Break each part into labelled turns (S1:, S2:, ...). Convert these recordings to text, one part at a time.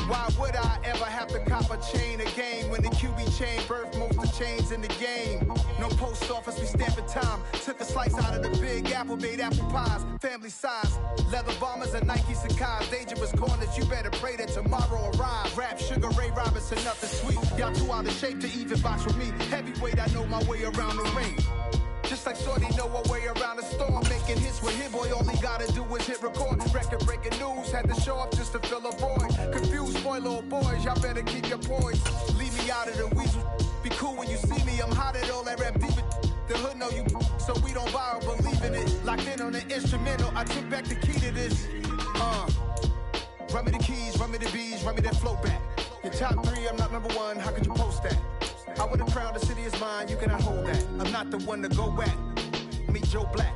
S1: Why would I ever have to cop a chain again when the QB chain birthed most of chains in the game? No post office, we stamping time. Took a slice out of the big apple, made apple pies, family size. Leather bombers and Nike Sacai's. Dangerous corners, you better pray that tomorrow arrives. Rap, Sugar Ray Robinson, nothing sweet. Y'all too out of shape to even box with me. Heavyweight, I know my way around the ring. Just like Shorty know a way around the storm. Making hits with Hit Boy, all he gotta do is hit record. Record breaking news, had to show up just to fill a void. Confused boy, little boys, y'all better keep your poise. Leave me out of the weasel. Be cool when you see me, I'm hot at all that rap deep. The hood know you, so we don't borrow, believe in it. Locked in on the instrumental, I took back the key to this. Run me the keys, run me the bees, run me that flow back. Your top 3, I'm not number 1, how could you post that? I would have crowned the city is mine, you cannot hold that. I'm not the one to go back. Meet Joe Black.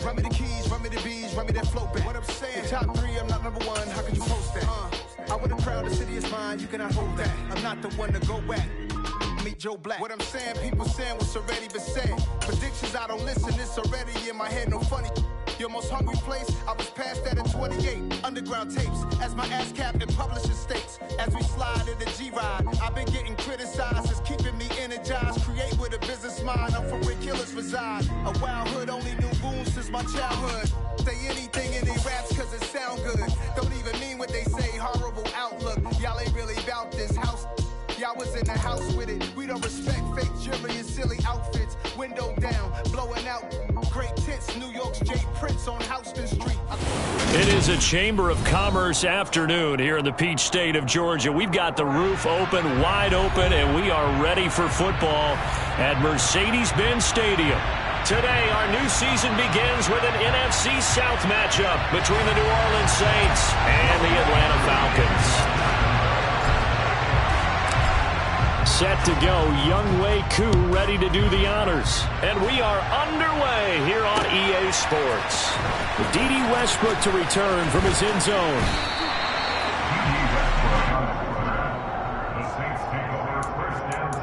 S1: Run me the keys, run me the bees, run me that flow back. What I'm saying, your top 3, I'm not number 1, how could you post that? I would have crowned the city is mine, you cannot hold that. I'm not the one to go back. Meet Joe Black. What I'm saying, people saying what's already been said. Predictions, I don't listen, it's already in my head, no funny. Your most hungry place, I was past that at 28. Underground tapes, as my ass cap in publishing states. As we slide in the G-Ride, I've been getting criticized. It's keeping me energized. Create with a business mind, I'm from where killers reside. A wild hood, only knew goons since my childhood. Say anything in their raps cause it sound good. Don't even mean what they say, horrible outlook. Y'all ain't really about this house. Y'all was in the house with it. We don't respect fake jewelry and silly outfits. Window down, blowing out. Great tits, New York's Jay Prince on Houston Street.
S2: It is a Chamber of Commerce afternoon here in the Peach State of Georgia. We've got the roof open, wide open, and we are ready for football at Mercedes-Benz Stadium. Today, our new season begins with an NFC South matchup between the New Orleans Saints and the Atlanta Falcons. Set to go, Younghoe Koo ready to do the honors. And we are underway here on EA Sports. D.D. Westbrook to return from his end zone.
S3: The Saints take over first down 10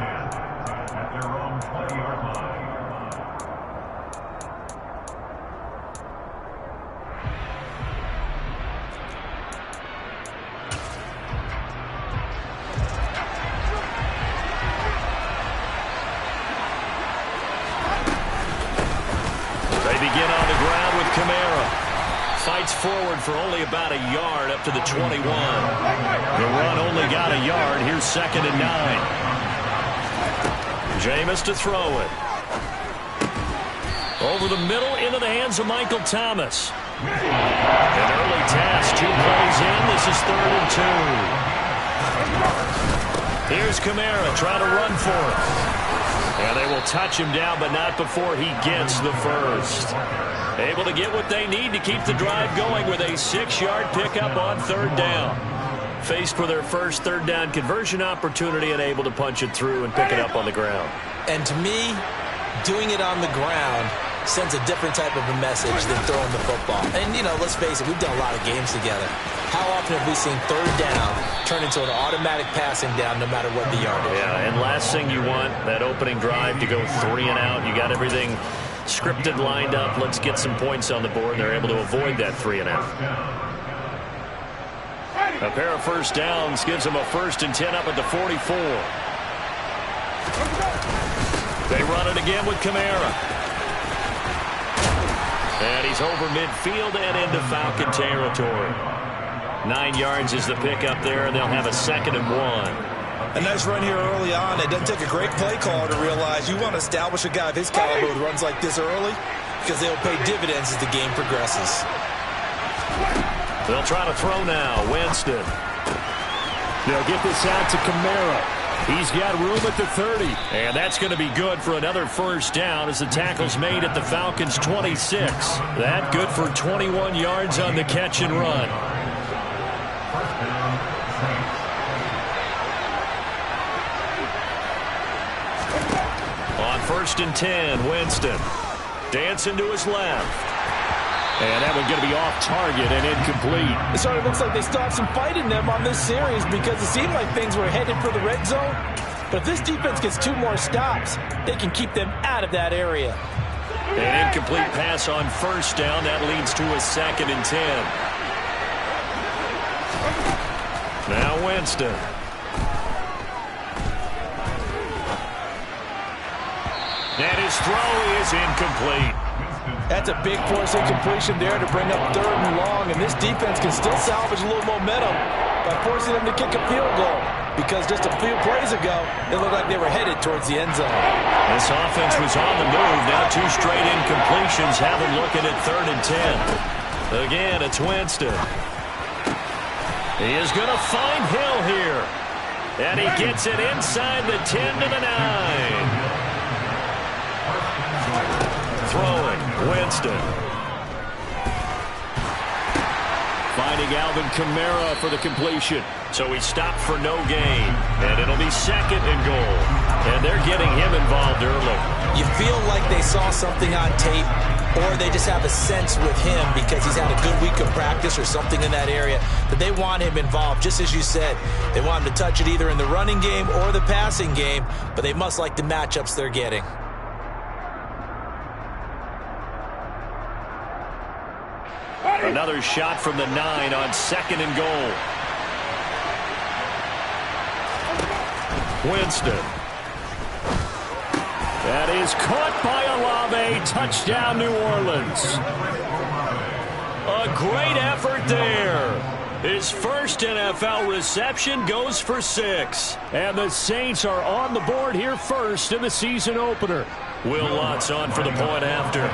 S3: at their own 20-yard line.
S2: Begin on the ground with Kamara. Fights forward for only about a yard up to the 21. The run only got a yard. Here's 2nd and 9. Jameis to throw it. Over the middle into the hands of Michael Thomas. An early task. 2 plays in. This is 3rd and 2. Here's Kamara trying to run for it. And they will touch him down, but not before he gets the first. Able to get what they need to keep the drive going with a 6-yard pickup on 3rd down. Faced with their first 3rd down conversion opportunity and able to punch it through and pick it up on the ground.
S4: And to me, doing it on the ground sends a different type of a message than throwing the football. And, you know, let's face it, we've done a lot of games together. How often have we seen 3rd down turn into an automatic passing down no matter what the yardage?
S2: Yeah, and last thing you want, that opening drive to go 3 and out. You got everything scripted, lined up. Let's get some points on the board. They're able to avoid that 3 and out. A pair of first downs gives them a 1st and 10 up at the 44. They run it again with Kamara. And he's over midfield and into Falcon territory. 9 yards is the pickup there, and they'll have a 2nd and 1.
S5: A nice run here early on. It doesn't take a great play caller to realize you want to establish a guy of his caliber who runs like this early because they'll pay dividends as the game progresses.
S2: They'll try to throw now. Winston.
S6: They'll get this out to Kamara. He's got room at the 30.
S2: And that's going to be good for another 1st down as the tackle's made at the Falcons' 26. That good for 21 yards on the catch and run. On 1st and 10, Winston. Dancing to his left. And that one's going to be off target and incomplete.
S7: It sort of looks like they still have some fight in them on this series because it seemed like things were headed for the red zone. But if this defense gets 2 more stops, they can keep them out of that area.
S2: An incomplete pass on 1st down. That leads to a 2nd and 10. Now Winston. And his throw is incomplete.
S7: That's a big force incompletion there to bring up 3rd and long, and this defense can still salvage a little momentum by forcing them to kick a field goal, because just a few plays ago, it looked like they were headed towards the end zone.
S2: This offense was on the move. Now 2 straight incompletions have them looking at 3rd and 10. Again, it's Winston. He is going to find Hill here. And he gets it inside the 10 to the 9. Throwing, Winston. Finding Alvin Kamara for the completion. So he stopped for no gain. And it'll be 2nd and goal. And they're getting him involved early.
S4: You feel like they saw something on tape, or they just have a sense with him because he's had a good week of practice or something in that area that they want him involved. Just as you said, they want him to touch it either in the running game or the passing game, but they must like the matchups they're getting.
S2: Another shot from the 9 on 2nd and goal. Winston. That is caught by Olave. Touchdown, New Orleans. A great effort there. His first NFL reception goes for 6. And the Saints are on the board here first in the season opener. Will Lutz on for the point after.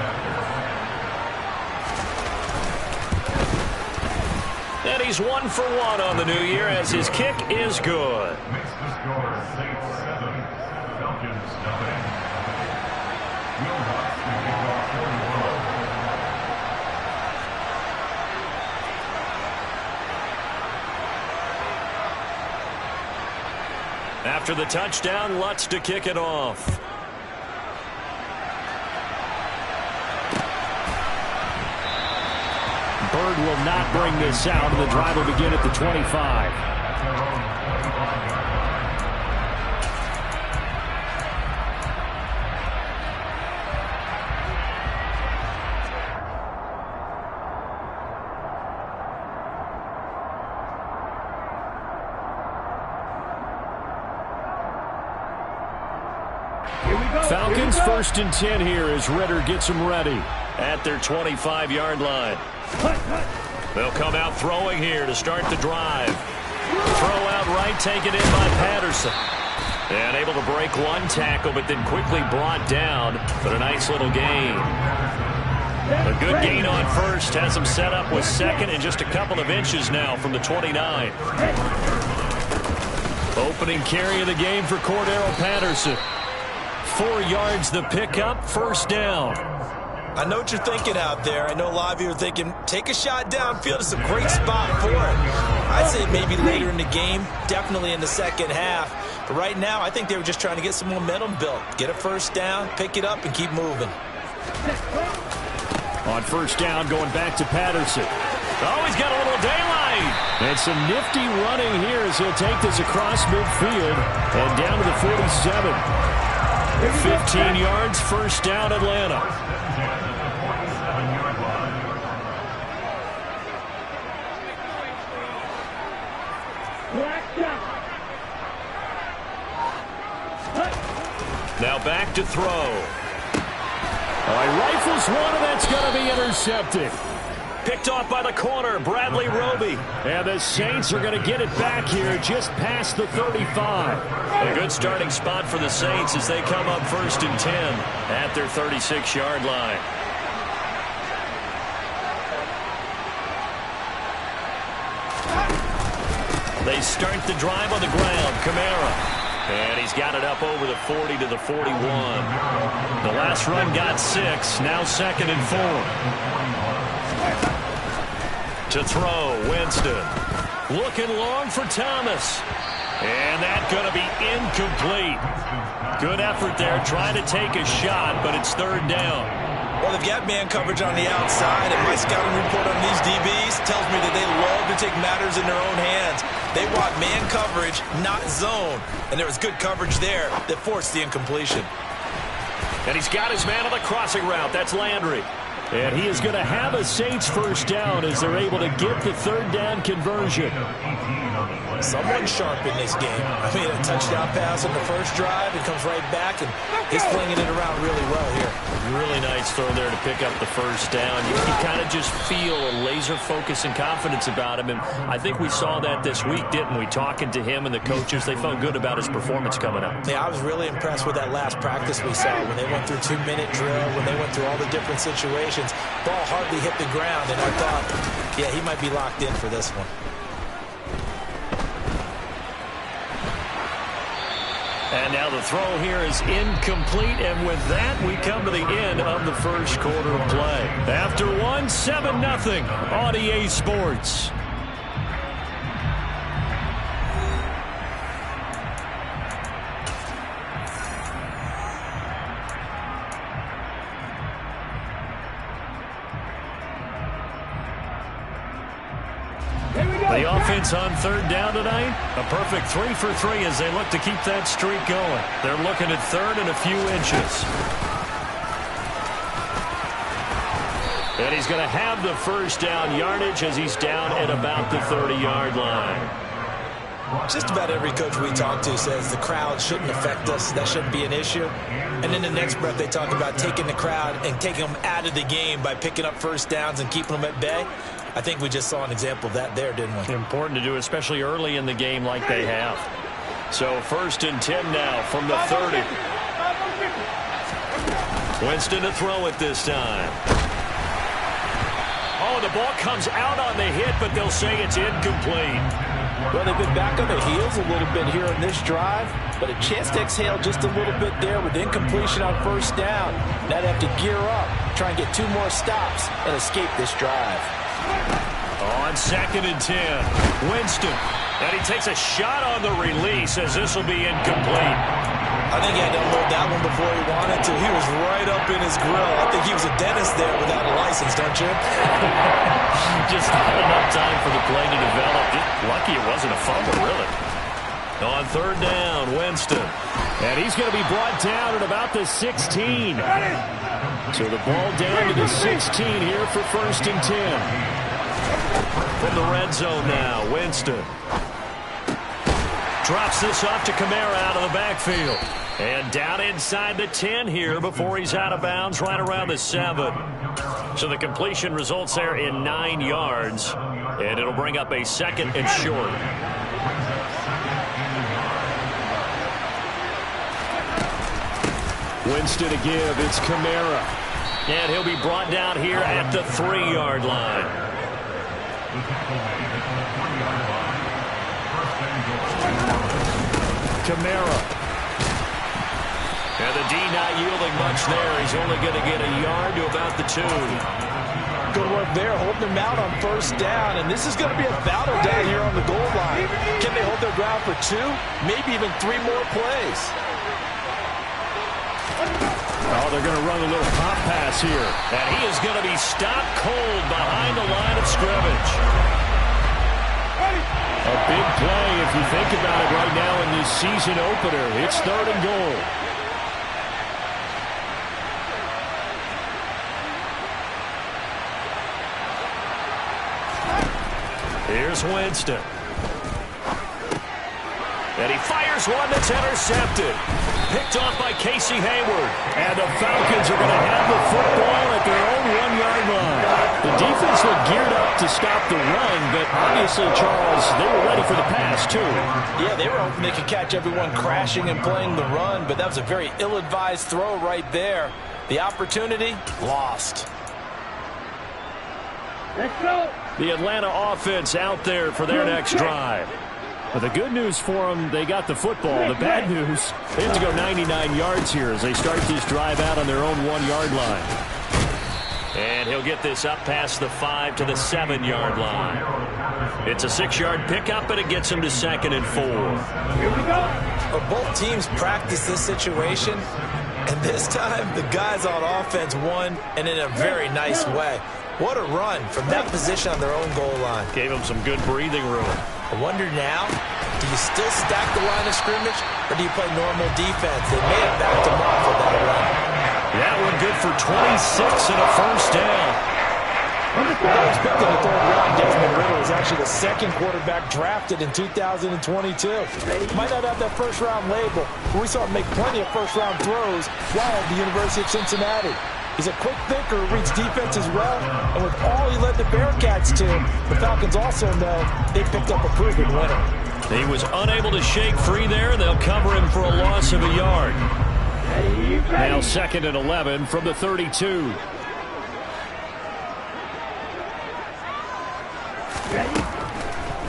S2: And he's 1 for 1 on the new year as his kick is good.
S3: Makes the score Saints 7, Falcons nothing. Will Lutz to kick off 41.
S2: After the touchdown, Lutz to kick it off. Bird will not bring this out, and the drive will begin at the 25. Falcons 1st and 10 here as Ritter gets them ready at their 25-yard line. They'll come out throwing here to start the drive. Throw out right, taken in by Patterson. And able to break 1 tackle, but then quickly brought down. But a nice little gain. A good gain on 1st. Has them set up with 2nd and just a couple of inches now from the 29. Opening carry of the game for Cordero Patterson. 4 yards the pickup, 1st down.
S5: I know what you're thinking out there. I know a lot of you are thinking, take a shot downfield. It's a great spot for it. I'd say maybe later in the game, definitely in the 2nd half. But right now, I think they were just trying to get some momentum built. Get a 1st down, pick it up, and keep moving.
S2: On 1st down, going back to Patterson. Oh, he's got a little daylight. And some nifty running here as he'll take this across midfield and down to the 47. 15 yards, 1st down, Atlanta. Now back to throw. He rifles one, and that's going to be intercepted. Picked off by the corner, Bradley Roby. And the Saints are going to get it back here just past the 35. A good starting spot for the Saints as they come up 1st and 10 at their 36-yard line. They start the drive on the ground. Kamara. And he's got it up over the 40 to the 41. The last run got 6. Now 2nd and 4. To throw, Winston. Looking long for Thomas. And that's going to be incomplete. Good effort there, trying to take a shot, but it's 3rd down.
S5: Well, they've got man coverage on the outside, and my scouting report on these DBs tells me that they love to take matters in their own hands. They want man coverage, not zone. And there was good coverage there that forced the incompletion.
S2: And he's got his man on the crossing route. That's Landry. And he is going to have a Saints 1st down as they're able to get the 3rd down conversion.
S5: 2 someone sharp in this game. I mean, a touchdown pass on the first drive, and comes right back, and he's flinging it around really well here.
S2: Really nice throw there to pick up the first down. You kind of just feel a laser focus and confidence about him, and I think we saw that this week, didn't we? Talking to him and the coaches, they felt good about his performance coming up.
S5: Yeah, I was really impressed with that last practice we saw when they went through 2-minute drill, when they went through all the different situations. Ball hardly hit the ground, and I thought, yeah, he might be locked in for this one.
S2: And now the throw here is incomplete, and with that, we come to the end of the first quarter of play. After one, 7-0 on EA Sports. The offense on third down tonight, a perfect 3 for 3 as they look to keep that streak going. They're looking at third and a few inches. And he's going to have the first down yardage as he's down at about the 30-yard line.
S5: Just about every coach we talk to says the crowd shouldn't affect us. That shouldn't be an issue. And in the next breath, they talk about taking the crowd and taking them out of the game by picking up first downs and keeping them at bay. I think we just saw an example of that there, didn't we?
S2: Important to do, especially early in the game like they have. So 1st and 10 now from the 30. Winston to throw it this time. Oh, the ball comes out on the hit, but they'll say it's incomplete.
S7: Well, they've been back on their heels a little bit here in this drive, but a chance to exhale just a little bit there with incompletion on first down. Now they have to gear up, try and get 2 more stops, and escape this drive.
S2: On 2nd and 10, Winston. And he takes a shot on the release as this will be incomplete.
S5: I think he had to unload that one before he wanted to. He was right up in his grill. I think he was a dentist there without a license, don't you?
S2: Just not enough time for the play to develop. Just lucky it wasn't a fumble, really. On third down, Winston. And he's going to be brought down at about the 16. So the ball down to the 16 here for 1st and 10. From the red zone now, Winston. Drops this off to Kamara out of the backfield. And down inside the 10 here before he's out of bounds right around the 7. So the completion results there in 9 yards. And it'll bring up a 2nd and short. Winston to give. It's Kamara. And he'll be brought down here at the 3-yard line. Kamara. And the D not yielding much there. He's only going to get a yard to about the 2.
S7: Good work there, holding them out on first down, and this is going to be a battle down here on the goal line. Can they hold their ground for 2, maybe even 3 more plays?
S2: Oh, they're going to run a little pop pass here. And he is going to be stopped cold behind the line of scrimmage. A big play if you think about it right now in this season opener. It's 3rd and goal. Here's Winston. And he fires one that's intercepted. Picked off by Casey Hayward. And the Falcons are going to have the football at their own 1-yard line. The defense looked geared up to stop the run, but obviously, Charles, they were ready for the pass, too.
S7: Yeah, they were hoping they could catch everyone crashing and playing the run, but that was a very ill-advised throw right there. The opportunity, lost.
S2: Let's go. The Atlanta offense out there for their next drive. But the good news for them, they got the football. The bad news, they have to go 99 yards here as they start this drive out on their own 1-yard line. And he'll get this up past the 5 to the 7-yard line. It's a 6-yard pickup, and it gets him to 2nd and 4.
S5: Here we go. Well, both teams practice this situation, and this time the guys on offense won, and in a very nice way. What a run from that position on their own goal line.
S2: Gave them some good breathing room.
S5: I wonder now, do you still stack the line of scrimmage, or do you play normal defense? They may have backed them off with that run.
S2: That one good for 26 and a first down.
S7: They're expecting the third round. Desmond Ritter is actually the second quarterback drafted in 2022. Might not have that first-round label, but we saw him make plenty of first-round throws while at the University of Cincinnati. He's a quick thinker who reads defense as well, and with all he led the Bearcats to, the Falcons also know they picked up a proven winner.
S2: He was unable to shake free there. They'll cover him for a loss of a yard. Now 2nd and 11 from the 32.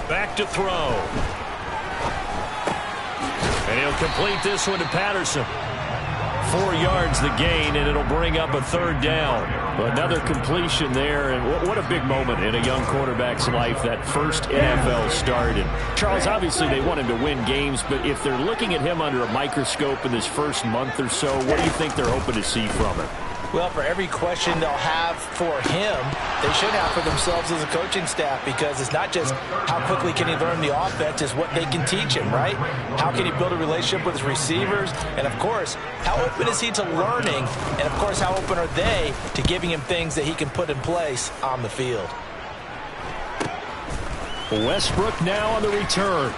S2: Back to throw. And he'll complete this one to Patterson. 4 yards the gain, and it'll bring up a third down. Another completion there, and what a big moment in a young quarterback's life, that first NFL start. And Charles, obviously they want him to win games, but if they're looking at him under a microscope in this first month or so, what do you think they're hoping to see from him?
S4: Well, for every question they'll have for him, they should have for themselves as a coaching staff, because it's not just how quickly can he learn the offense, it's what they can teach him, right? How can he build a relationship with his receivers? And, of course, how open is he to learning? And, of course, how open are they to giving him things that he can put in place on the field?
S2: Westbrook now on the return.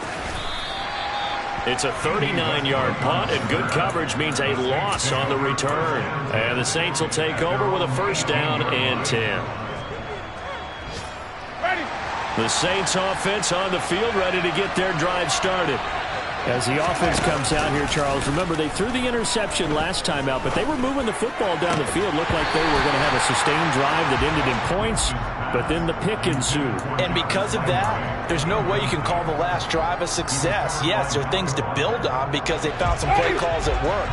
S2: It's a 39-yard punt, and good coverage means a loss on the return. And the Saints will take over with a first down and 10. The Saints offense on the field, ready to get their drive started. As the offense comes out here, Charles, remember they threw the interception last time out, but they were moving the football down the field. Looked like they were going to have a sustained drive that ended in points, but then the pick ensued.
S4: And because of that, there's no way you can call the last drive a success. Yes, there are things to build on because they found some play calls at work.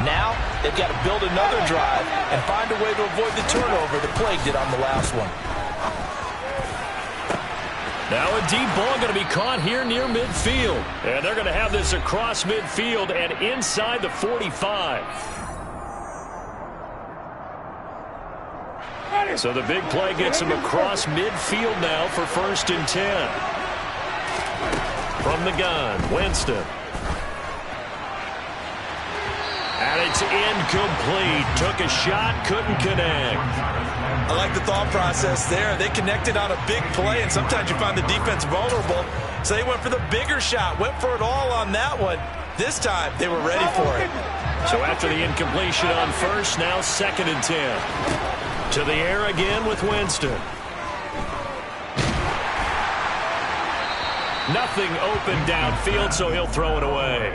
S4: Now, they've got to build another drive and find a way to avoid the turnover that plagued it on the last one.
S2: Now a deep ball going to be caught here near midfield. And they're going to have this across midfield and inside the 45. So the big play gets him across midfield now for 1st and 10. From the gun, Winston. And it's incomplete. Took a shot, couldn't connect.
S5: I like the thought process there. They connected on a big play, and sometimes you find the defense vulnerable. So they went for the bigger shot, went for it all on that one. This time, they were ready for it.
S2: So after the incompletion on first, now 2nd and 10. To the air again with Winston. Nothing open downfield, so he'll throw it away.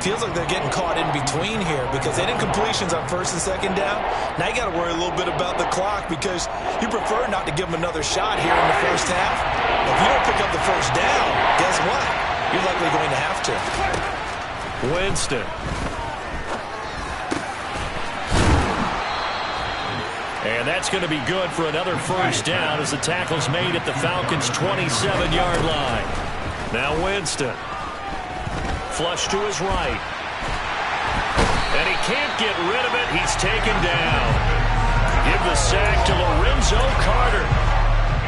S4: Feels like they're getting caught in between here because they didn't completions on 1st and 2nd down. Now you got to worry a little bit about the clock because you prefer not to give them another shot here in the first half. If you don't pick up the first down, guess what? You're likely going to have to.
S2: Winston. And that's going to be good for another first down as the tackle's made at the Falcons' 27-yard line. Now Winston. Flush to his right. And he can't get rid of it. He's taken down. Give the sack to Lorenzo Carter.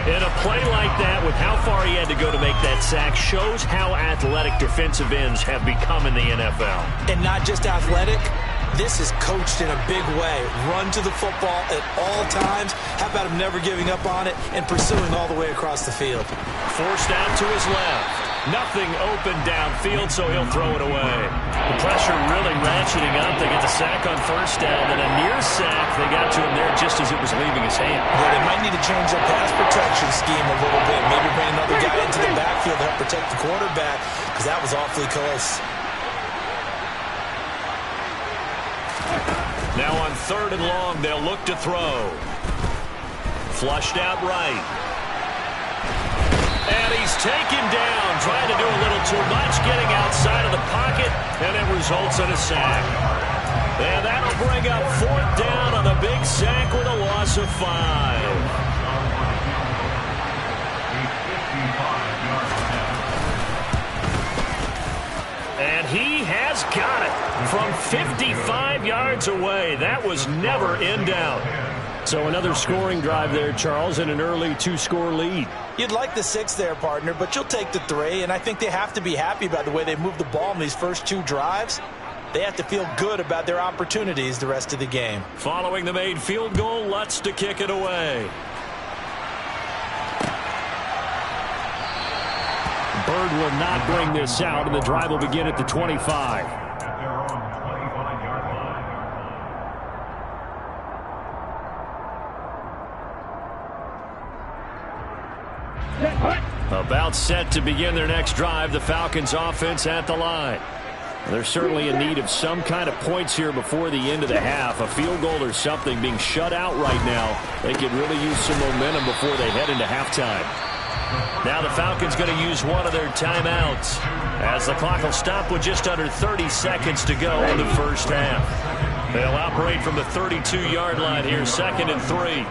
S2: In a play like that, with how far he had to go to make that sack, shows how athletic defensive ends have become in the NFL.
S4: And not just athletic. This is coached in a big way. Run to the football at all times. How about him never giving up on it and pursuing all the way across the field?
S2: Forced out to his left. Nothing open downfield, so he'll throw it away. The pressure really ratcheting up. They get the sack on first down, then a near sack. They got to him there just as it was leaving his hand.
S4: Yeah, they might need to change their pass protection scheme a little bit. Maybe bring another guy into the backfield to help protect the quarterback because that was awfully close.
S2: Now on 3rd and long, they'll look to throw. Flushed out right. And he's taken down, trying to do a little too much, getting outside of the pocket, and it results in a sack. And that'll bring up 4th down on a big sack with a loss of 5. And he has got it from 55 yards away. That was never in doubt. So another scoring drive there, Charles, and an early 2-score lead.
S4: You'd like the 6 there, partner, but you'll take the 3, and I think they have to be happy about the way they moved the ball in these first 2 drives. They have to feel good about their opportunities the rest of the game.
S2: Following the made field goal, Lutz to kick it away. Bird will not bring this out, and the drive will begin at the 25.
S3: At their own 25-yard line.
S2: About set to begin their next drive, the Falcons offense at the line. They're certainly in need of some kind of points here before the end of the half. A field goal or something. Being shut out right now, they could really use some momentum before they head into halftime. Now the Falcons going to use one of their timeouts as the clock will stop with just under 30 seconds to go in the first half. They'll operate from the 32-yard line here, 2nd and 3.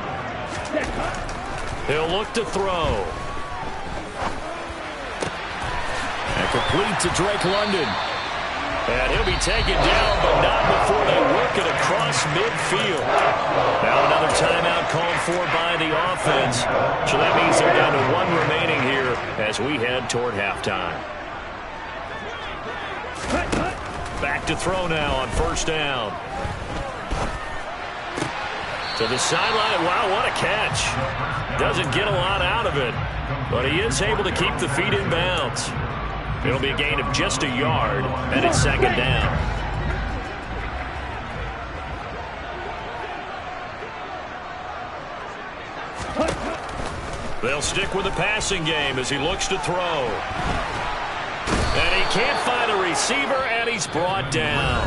S2: He'll look to throw. And complete to Drake London. And he'll be taken down, but not before they work it across midfield. Now another timeout called for by the offense. So that means they're down to 1 remaining here as we head toward halftime. Back to throw now on 1st down. To the sideline. Wow, what a catch. Doesn't get a lot out of it, but he is able to keep the feet in bounds. It'll be a gain of just a yard, and it's 2nd down. They'll stick with the passing game as he looks to throw. And he can't find a receiver, and he's brought down.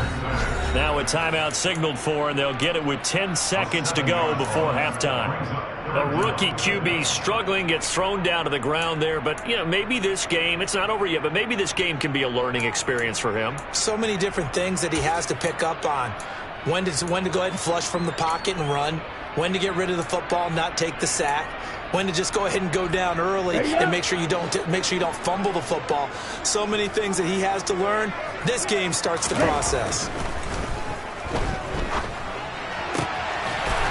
S2: Now a timeout signaled for, and they'll get it with 10 seconds to go before halftime. A rookie QB struggling, gets thrown down to the ground there. But, maybe this game, it's not over yet, but maybe this game can be a learning experience for him.
S4: So many different things that he has to pick up on. When to go ahead and flush from the pocket and run. When to get rid of the football, not take the sack. When to just go ahead and go down early and make sure you don't fumble the football. So many things that he has to learn. This game starts the process.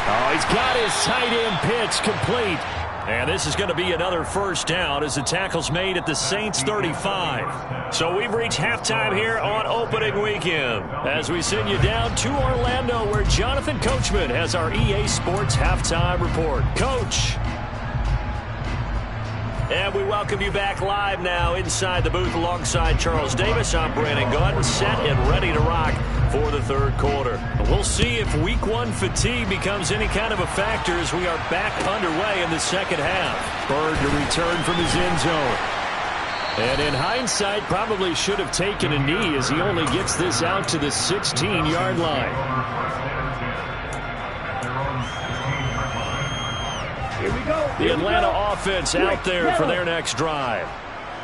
S2: Oh, he's got his tight end pitch complete. And this is going to be another 1st down as the tackle's made at the Saints 35. So we've reached halftime here on opening weekend as we send you down to Orlando where Jonathan Coachman has our EA Sports halftime report. Coach. And we welcome you back live now inside the booth alongside Charles Davis. I'm Brandon Gordon, set and ready to rock for the 3rd quarter. We'll see if week 1 fatigue becomes any kind of a factor as we are back underway in the 2nd half. Bird to return from his end zone. And in hindsight, probably should have taken a knee as he only gets this out to the 16-yard line.
S6: Here we go.
S2: The Atlanta offense out there for their next drive.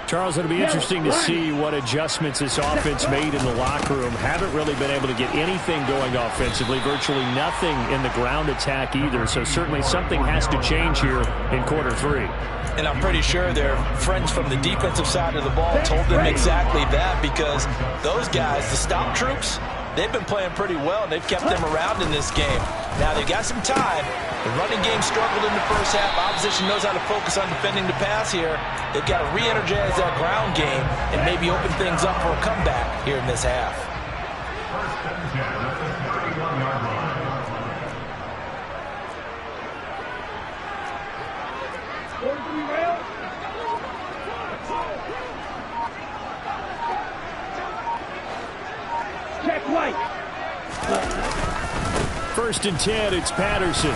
S2: Charles, it'll be interesting to see what adjustments this offense made in the locker room. Haven't really been able to get anything going offensively, virtually nothing in the ground attack either. So certainly something has to change here in quarter 3.
S7: And I'm pretty sure their friends from the defensive side of the ball told them exactly that, because those guys, the stop troops, they've been playing pretty well, and they've kept them around in this game. Now, they've got some time. The running game struggled in the first half. Opposition knows how to focus on defending the pass here. They've got to re-energize that ground game and maybe open things up for a comeback here in this half.
S3: 1st and 10 at the 31-yard line.
S6: Check right.
S2: 1st and 10, it's Patterson.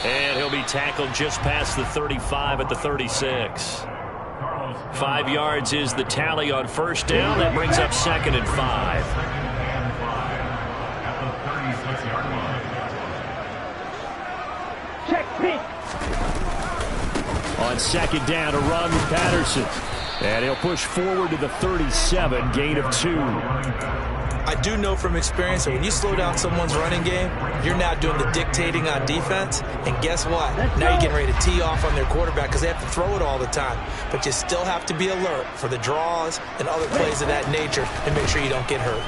S2: And he'll be tackled just past the 35 at the 36. 5 yards is the tally on 1st down. That brings up 2nd and 5.
S3: At the 36-yard line.
S6: Check pink.
S2: On 2nd down, a run with Patterson. And he'll push forward to the 37, gain of 2.
S4: I do know from experience that when you slow down someone's running game, you're now doing the dictating on defense. And guess what? Now you're getting ready to tee off on their quarterback because they have to throw it all the time. But you still have to be alert for the draws and other plays of that nature and make sure you don't get hurt.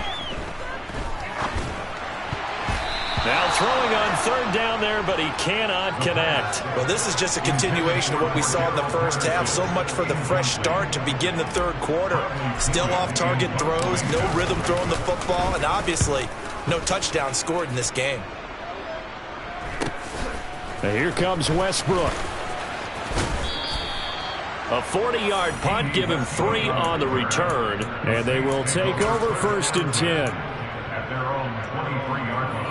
S2: Now throwing on 3rd down there, but he cannot connect.
S4: Well, this is just a continuation of what we saw in the first half. So much for the fresh start to begin the 3rd quarter. Still off-target throws, no rhythm throwing the football, and obviously no touchdown scored in this game.
S2: And here comes Westbrook. A 40-yard punt, give him 3 on the return, and they will take over 1st and 10.
S3: At their own 23-yard line.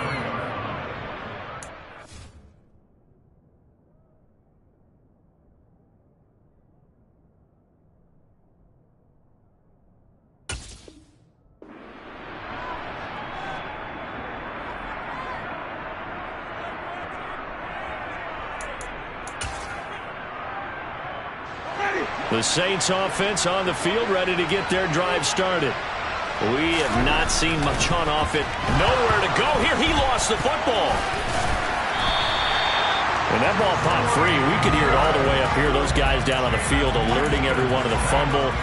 S2: The Saints offense on the field, ready to get their drive started. We have not seen much on offense. Nowhere to go here. He lost the football. When that ball popped free, we could hear it all the way up here. Those guys down on the field alerting everyone of the fumble.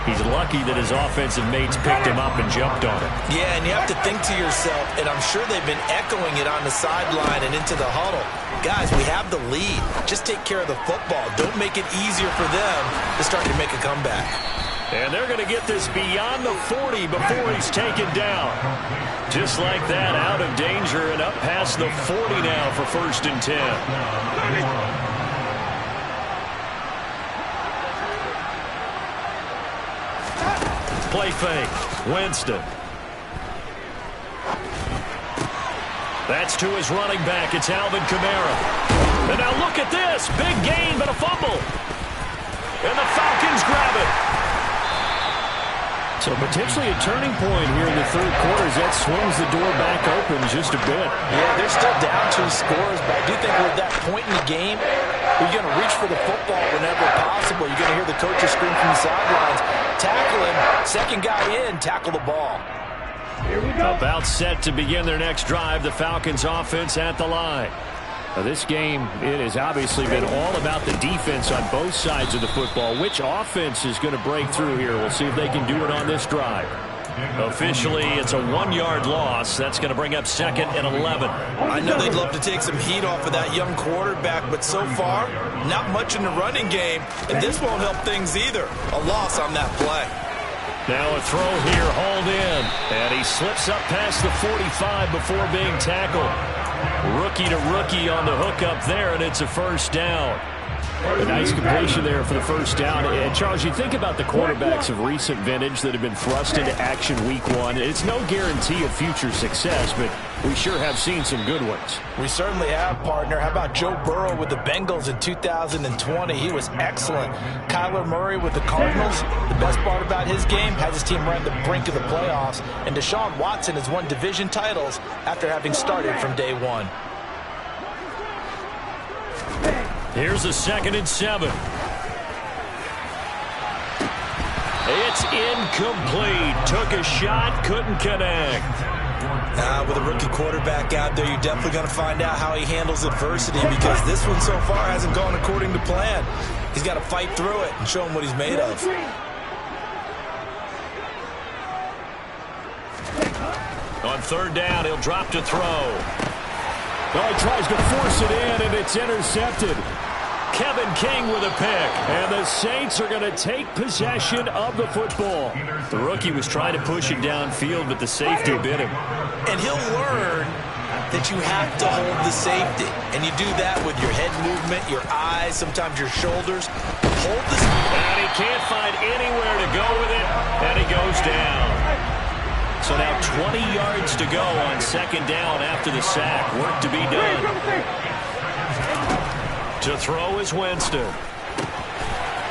S2: He's lucky that his offensive mates picked him up and jumped on it.
S5: Yeah, and you have to think to yourself, and I'm sure they've been echoing it on the sideline and into the huddle. Guys, we have the lead. Just take care of the football. Don't make it easier for them to start to make a comeback.
S2: And they're going to get this beyond the 40 before he's taken down. Just like that, out of danger and up past the 40 now for 1st and 10. Play fake. Winston. That's to his running back. It's Alvin Kamara. And now look at this. Big gain, but a fumble. And the Falcons grab it. So potentially a turning point here in the 3rd quarter as that swings the door back open just a bit.
S5: Yeah, they're still down 2 scores, but I do think we're at that point in the game where you're going to reach for the football whenever possible. You're going to hear the coaches scream from the sidelines. Tackle him. 2nd guy in. Tackle the ball.
S2: Here we go. About set to begin their next drive. The Falcons offense at the line. Now this game, it has obviously been all about the defense on both sides of the football. Which offense is going to break through here? We'll see if they can do it on this drive. Officially, it's a 1-yard loss. That's going to bring up 2nd and 11.
S5: I know they'd love to take some heat off of that young quarterback, but so far, not much in the running game, and this won't help things either. A loss on that play.
S2: Now a throw here, hauled in, and he slips up past the 45 before being tackled. Rookie to rookie on the hook up there, and it's a 1st down. A nice completion there for the 1st down. And Charles, you think about the quarterbacks of recent vintage that have been thrust into action week 1. It's no guarantee of future success, but we sure have seen some good ones.
S5: We certainly have, partner. How about Joe Burrow with the Bengals in 2020? He was excellent. Kyler Murray with the Cardinals. The best part about his game has his team right at the brink of the playoffs. And Deshaun Watson has won division titles after having started from day 1.
S2: Here's a 2nd and 7. It's incomplete. Took a shot, couldn't connect.
S5: With a rookie quarterback out there, you're definitely going to find out how he handles adversity, because this one so far hasn't gone according to plan. He's got to fight through it and show him what he's made of.
S2: On 3rd down, he'll drop to throw. Oh, he tries to force it in, and it's intercepted. Kevin King with a pick, and the Saints are going to take possession of the football. The rookie was trying to push it downfield, but the safety bit him.
S5: And he'll learn that you have to hold the safety, and you do that with your head movement, your eyes, sometimes your shoulders. Hold this.
S2: And he can't find anywhere to go with it, and he goes down. So now 20 yards to go on 2nd down after the sack. Work to be done. To throw is Winston.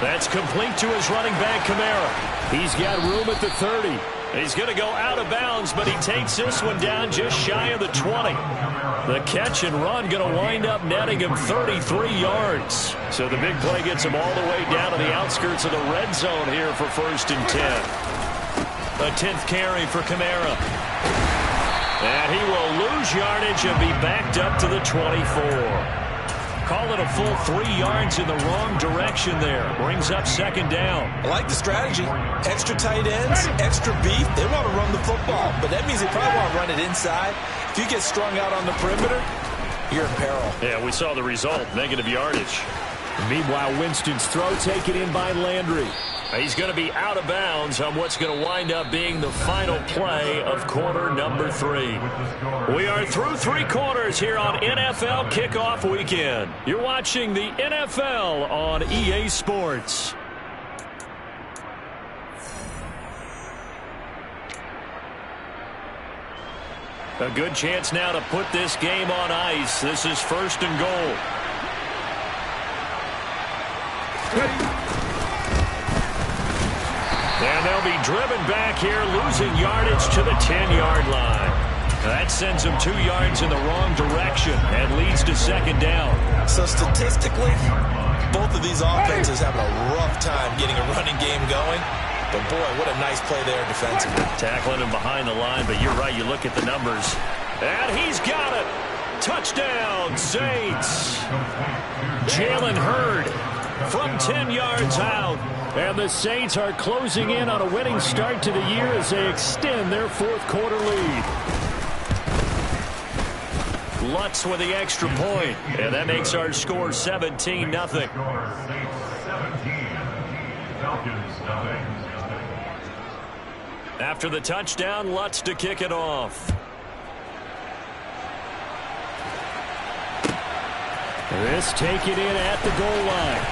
S2: That's complete to his running back, Kamara. He's got room at the 30. He's going to go out of bounds, but he takes this one down just shy of the 20. The catch and run going to wind up netting him 33 yards. So the big play gets him all the way down to the outskirts of the red zone here for 1st and 10. A 10th carry for Kamara. And he will lose yardage and be backed up to the 24. Call it a full 3 yards in the wrong direction there. Brings up 2nd down.
S5: I like the strategy. Extra tight ends, extra beef. They want to run the football, but that means they probably want to run it inside. If you get strung out on the perimeter, you're in peril.
S2: Yeah, we saw the result, negative yardage. Meanwhile, Winston's throw taken in by Landry. He's going to be out of bounds on what's going to wind up being the final play of quarter number 3. We are through 3 quarters here on NFL Kickoff Weekend. You're watching the NFL on EA Sports. A good chance now to put this game on ice. This is 1st and goal. And they'll be driven back here, losing yardage to the 10-yard line. That sends them 2 yards in the wrong direction and leads to 2nd down.
S5: So statistically, both of these offenses having a rough time getting a running game going. But boy, what a nice play there defensively.
S2: Tackling him behind the line, but you're right, you look at the numbers. And he's got it. Touchdown, Saints. Jalen Hurd from 10 yards out. And the Saints are closing in on a winning start to the year as they extend their 4th quarter lead. Lutz with the extra point, and that makes our score 17-0. After the touchdown, Lutz to kick it off. This taken in at the goal line.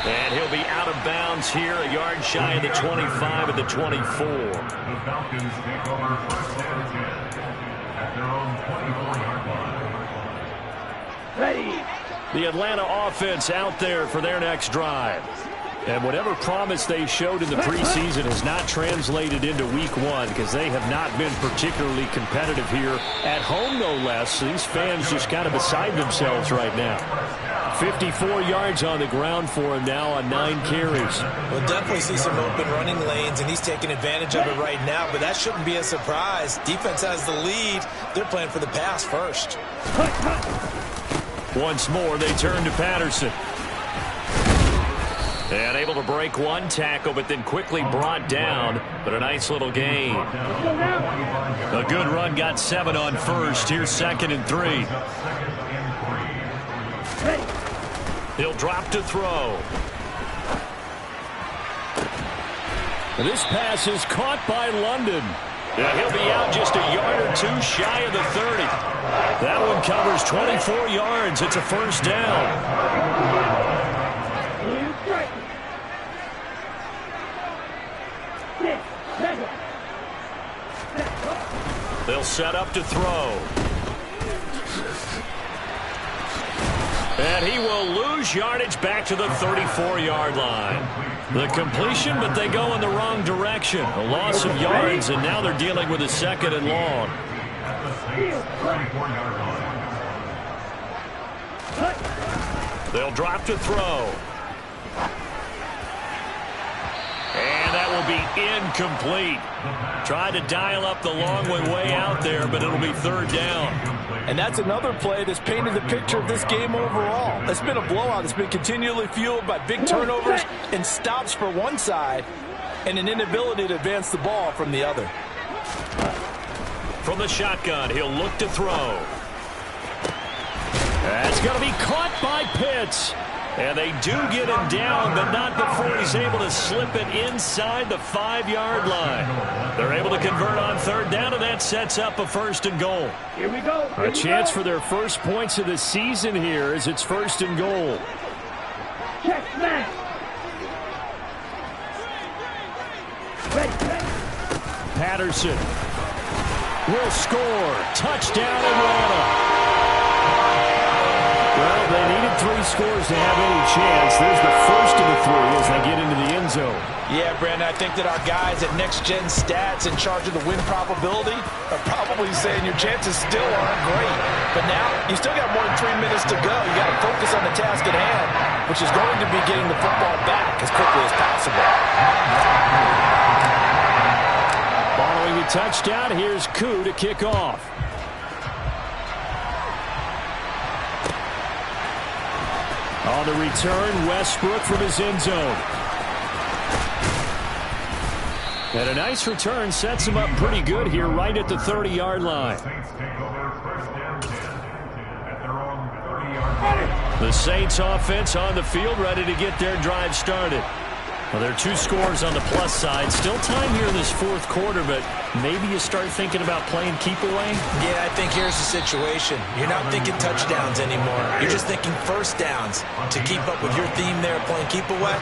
S2: And he'll be out of bounds here, a yard shy of the 25 at the 24.
S3: The Falcons take over 1st and 10 at their own 24-yard line.
S2: The Atlanta offense out there for their next drive. And whatever promise they showed in the preseason has not translated into week 1 because they have not been particularly competitive here at home, no less. These fans just kind of beside themselves right now. 54 yards on the ground for him now on 9 carries.
S5: We'll definitely see some open running lanes, and he's taking advantage of it right now, but that shouldn't be a surprise. Defense has the lead. They're playing for the pass first.
S2: Once more, they turn to Patterson. And able to break one tackle, but then quickly brought down. But a nice little gain. A good run, got 7 on first. Here's 2nd and 3. He'll drop to throw. And this pass is caught by London. Yeah, he'll be out just a yard or 2 shy of the 30. That one covers 24 yards. It's a 1st down. They'll set up to throw. And he will lose yardage back to the 34-yard line. The completion, but they go in the wrong direction. A loss of yards, and now they're dealing with a 2nd and long. They'll drop to throw. And that will be incomplete. Tried to dial up the long way out there, but it'll be 3rd down.
S7: And that's another play that's painted the picture of this game overall. It's been a blowout. It's been continually fueled by big turnovers and stops for one side and an inability to advance the ball from the other.
S2: From the shotgun, he'll look to throw. That's going to be caught by Pitts. And they do get him down, but not before he's able to slip it inside the 5-yard line. They're able to convert on 3rd down, and that sets up a 1st and goal.
S6: Here we go.
S2: A chance for their first points of the season here as it's 1st and goal.
S6: Check smash.
S2: Patterson will score. Touchdown, Atlanta. Well, they needed 3 scores to have any chance. There's the first of the 3 as they get into the end zone.
S7: Yeah, Brandon, I think that our guys at Next Gen Stats in charge of the win probability are probably saying your chances still aren't great. But now, you still got more than 3 minutes to go. You got to focus on the task at hand, which is going to be getting the football back as quickly as possible.
S2: Following the touchdown, here's Koo to kick off. On the return, Westbrook from his end zone. And a nice return sets him up pretty good here right at the 30-yard line. The Saints offense on the field ready to get their drive started. Well, there are 2 scores on the plus side. Still time here in this 4th quarter, but maybe you start thinking about playing keep away?
S5: Yeah, I think here's the situation. You're not thinking touchdowns anymore. You're just thinking 1st downs. To keep up with your theme there, playing keep away,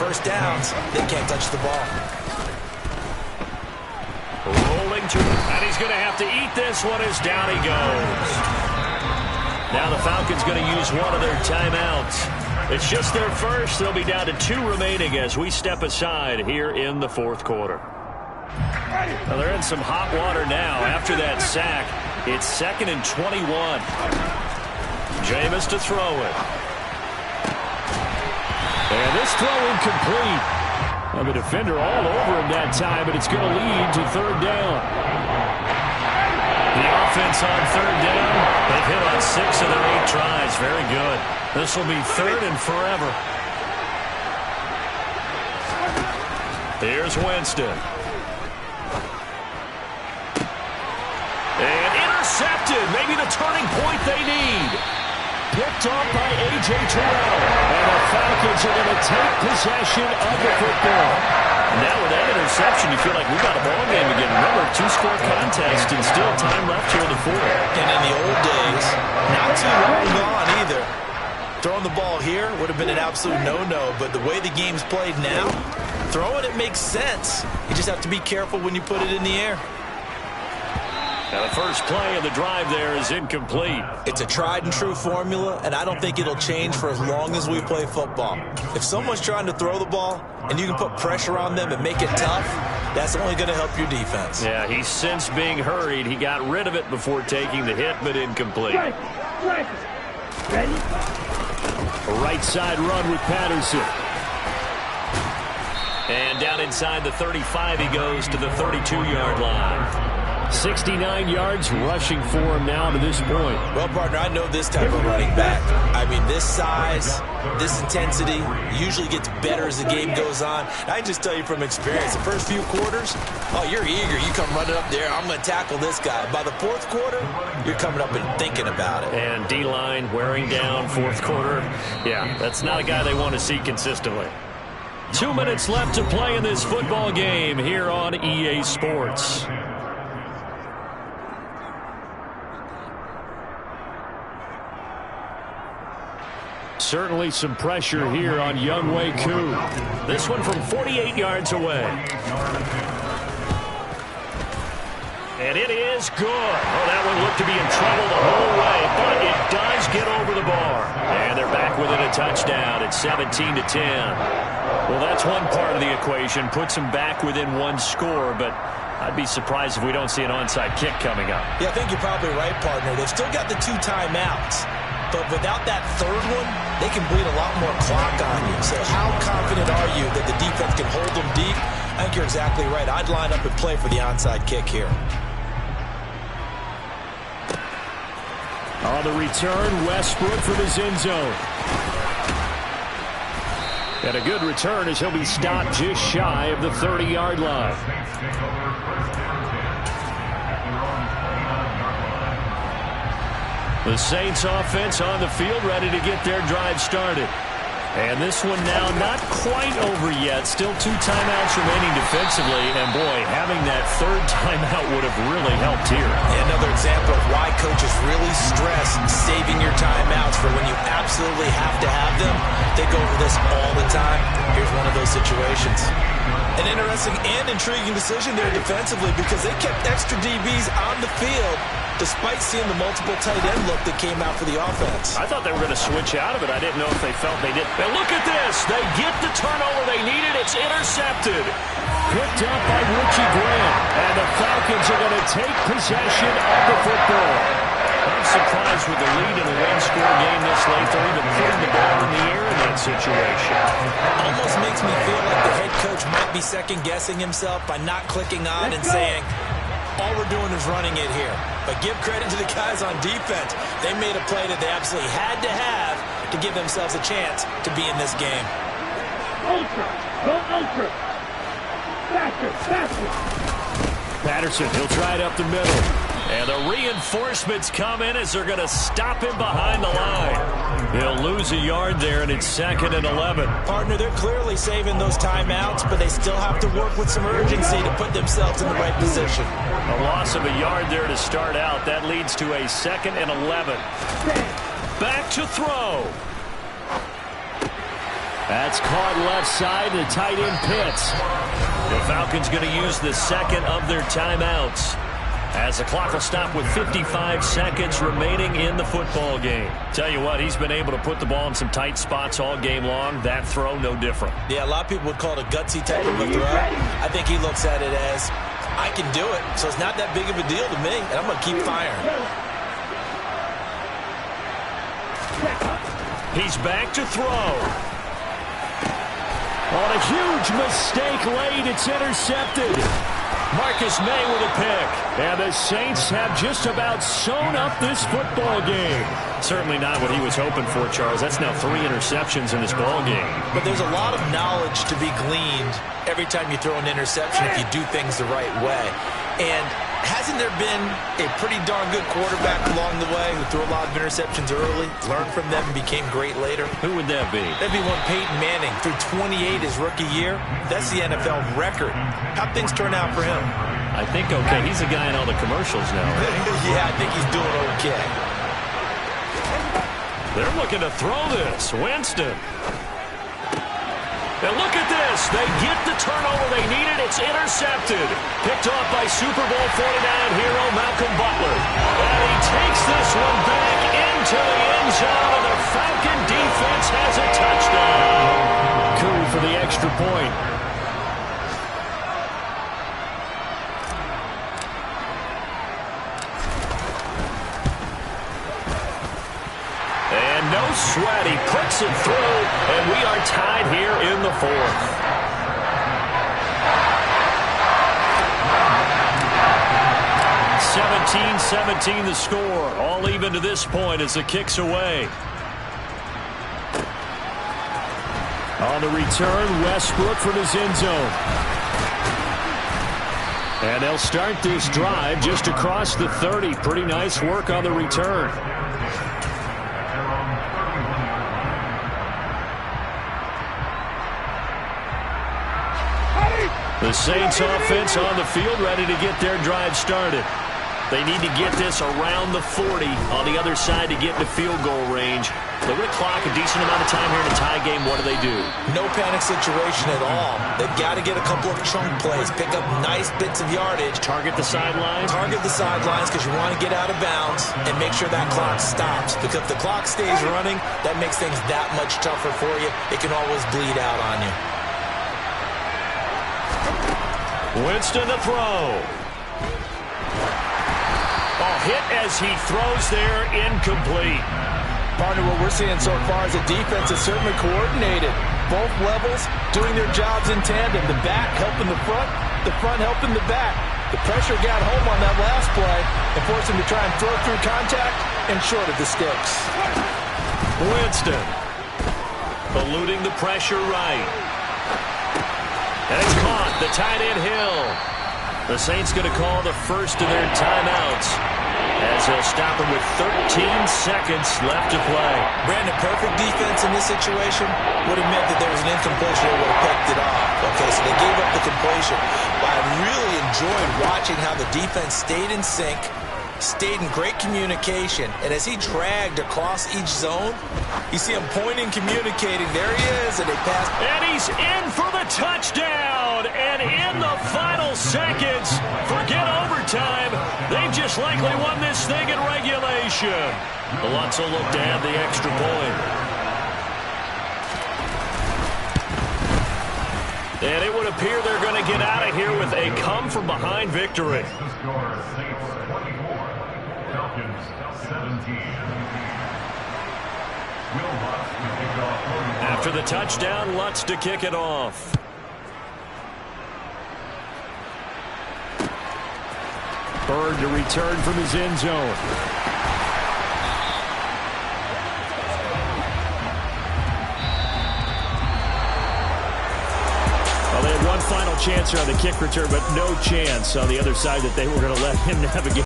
S5: 1st downs, they can't touch the ball.
S2: Rolling And he's going to have to eat this one as down he goes. Now the Falcons going to use one of their timeouts. It's just their first. They'll be down to 2 remaining as we step aside here in the fourth quarter. Well, they're in some hot water now after that sack. It's 2nd and 21. Jameis to throw it. And this throw incomplete. Well, the defender all over him that time, but it's going to lead to 3rd down. The offense on 3rd down. They've hit on 6 of their 8 tries. Very good. This will be 3rd and forever. Here's Winston. And intercepted. Maybe the turning point they need. Picked off by A.J. Terrell. And the Falcons are going to take possession of the football. Now with that interception, you feel like we got a ball game again. Remember, 2-score contest and still time left here in the fourth.
S5: And in the old days, not too long gone either. Throwing the ball here would have been an absolute no-no, but the way the game's played now, throwing it makes sense. You just have to be careful when you put it in the air.
S2: Now the first play of the drive there is incomplete.
S5: It's a tried-and-true formula, and I don't think it'll change for as long as we play football. If someone's trying to throw the ball and you can put pressure on them and make it tough, that's only going to help your defense.
S2: Yeah, he's since being hurried. He got rid of it before taking the hit, but incomplete.
S6: Ready?
S2: A right side run with Patterson. And down inside the 35, he goes to the 32-yard line. 69 yards rushing for him now to this point.
S5: Well, partner, I know this type of running back. I mean, this size, this intensity usually gets better as the game goes on. I can just tell you from experience, the first few quarters, oh, you're eager. You come running up there, I'm going to tackle this guy. By the fourth quarter, you're coming up and thinking about it.
S2: And D-line wearing down fourth quarter. Yeah, that's not a guy they want to see consistently. 2 minutes left to play in this football game here on EA Sports. Certainly some pressure here on Younghoe Koo. This one from 48 yards away. And it is good. Oh, that one looked to be in trouble the whole way, but it does get over the bar. And they're back within a touchdown at 17-10. Well, that's one part of the equation. Puts them back within 1 score, but I'd be surprised if we don't see an onside kick coming up.
S5: Yeah, I think you're probably right, partner. They've still got the 2 timeouts. But without that third one, they can bleed a lot more clock on you. So how confident are you that the defense can hold them deep? I think you're exactly right. I'd line up and play for the onside kick here.
S2: On the return, Westbrook from his end zone. And a good return as he'll be stopped just shy of the 30-yard line. The Saints offense on the field ready to get their drive started. And this one now not quite over yet. Still 2 timeouts remaining defensively. And boy, having that third timeout would have really helped here.
S5: Yeah, another example of why coaches really stress saving your timeouts for when you absolutely have to have them. They go over this all the time. Here's one of those situations. An interesting and intriguing decision there defensively because they kept extra DBs on the field despite seeing the multiple tight end look that came out for the offense.
S2: I thought they were going to switch out of it. I didn't know if they felt they did. Now look at this. They get the turnover they needed. It's intercepted. Picked up by Richie Grant. And the Falcons are going to take possession of the football. I'm surprised with the lead in a 1-score game this late. They're even putting the ball in the air in that situation.
S5: Almost makes me feel like the head coach might be second-guessing himself by not clicking on and saying, all we're doing is running it here. But give credit to the guys on defense. They made a play that they absolutely had to have to give themselves a chance to be in this game.
S6: Ultra! Go ultra! Faster!
S2: Patterson, he'll try it up the middle. And the reinforcements come in as they're going to stop him behind the line. He'll lose a yard there, and it's 2nd and 11.
S5: Partner, they're clearly saving those timeouts, but they still have to work with some urgency to put themselves in the right position.
S2: A loss of a yard there to start out. That leads to a 2nd and 11. Back to throw. That's caught left side, the tight end Pitts. The Falcons going to use the second of their timeouts, as the clock will stop with 55 seconds remaining in the football game. Tell you what, he's been able to put the ball in some tight spots all game long. That throw, no different.
S5: Yeah, a lot of people would call it a gutsy type of a throw. I think he looks at it as, I can do it, so it's not that big of a deal to me, and I'm going to keep firing.
S2: He's back to throw. On a huge mistake late, it's intercepted. Marcus May with a pick. And the Saints have just about sewn up this football game. Certainly not what he was hoping for, Charles. That's now 3 interceptions in this ball game.
S5: But there's a lot of knowledge to be gleaned every time you throw an interception if you do things the right way. And hasn't there been a pretty darn good quarterback along the way who threw a lot of interceptions early, learned from them, and became great later?
S2: Who would that be?
S5: That'd be one Peyton Manning, threw 28 his rookie year. That's the NFL record. How'd things turn out for him?
S2: I think okay. He's the guy in all the commercials now, right?
S5: Yeah, I think he's doing okay.
S2: They're looking to throw this. Winston. And look at this. They get the turnover they needed. It's intercepted. Picked off by Super Bowl 49 hero Malcolm Butler. And he takes this one back into the end zone, and the Falcon defense has a touchdown. Coup for the extra point. And no sweat. He puts it through, and we are tied here in the 4th. (17-17) the score. All even to this point as the kick's away. On the return, Westbrook from his end zone. And they'll start this drive just across the 30. Pretty nice work on the return. The Saints offense on the field, ready to get their drive started. They need to get this around the 40 on the other side to get into field goal range. They're going to clock a decent amount of time here in a tie game. What do?
S5: No panic situation at all. They've got to get a couple of chunk plays, pick up nice bits of yardage.
S2: Target the sidelines?
S5: Target the sidelines because you want to get out of bounds and make sure that clock stops. Because if the clock stays running, that makes things that much tougher for you. It can always bleed out on you.
S2: Winston to throw. Hit as he throws there, incomplete.
S7: Partner, what we're seeing so far is the defense is certainly coordinated. Both levels doing their jobs in tandem. The back helping the front helping the back. The pressure got home on that last play and forced him to try and throw through contact and short of the sticks.
S2: Winston eluding the pressure right. And it's caught. The tight end Hill. The Saints going to call the first of their timeouts, as they'll stop him with 13 seconds left to play.
S5: Brandon, perfect defense in this situation would have meant that there was an incompletion that would have picked it off. Okay, so they gave up the completion. But I really enjoyed watching how the defense stayed in sync, stayed in great communication, and as he dragged across each zone, you see him pointing, communicating. There he is, and they passed.
S2: And he's in for the touchdown, and in the final seconds, forget overtime, they've just likely won this thing in regulation. The Lutz will look to add the extra point. And it would appear they're going to get out of here with a come-from-behind victory. After the touchdown, Lutz to kick it off. Bird to return from his end zone. Well, they had one final chance here on the kick return, but no chance on the other side that they were going to let him navigate.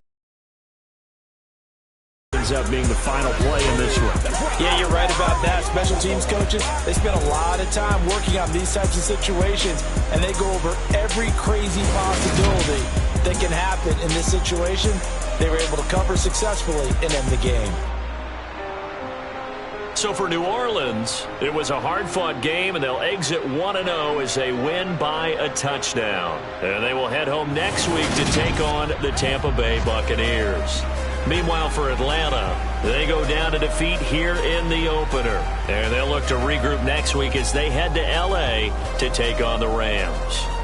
S2: Ends up being the final play in this one.
S7: Yeah, you're right about that. Special teams coaches, they spend a lot of time working on these types of situations, and they go over every crazy possibility that can happen in this situation. They were able to cover successfully and end the game.
S2: So So for New Orleans, it was a hard-fought game, and they'll exit 1-0 as they win by a touchdown. And they will head home next week to take on the Tampa Bay Buccaneers. Meanwhile, for Atlanta, they go down to defeat here in the opener. And they'll look to regroup next week as they head to L.A. to take on the Rams.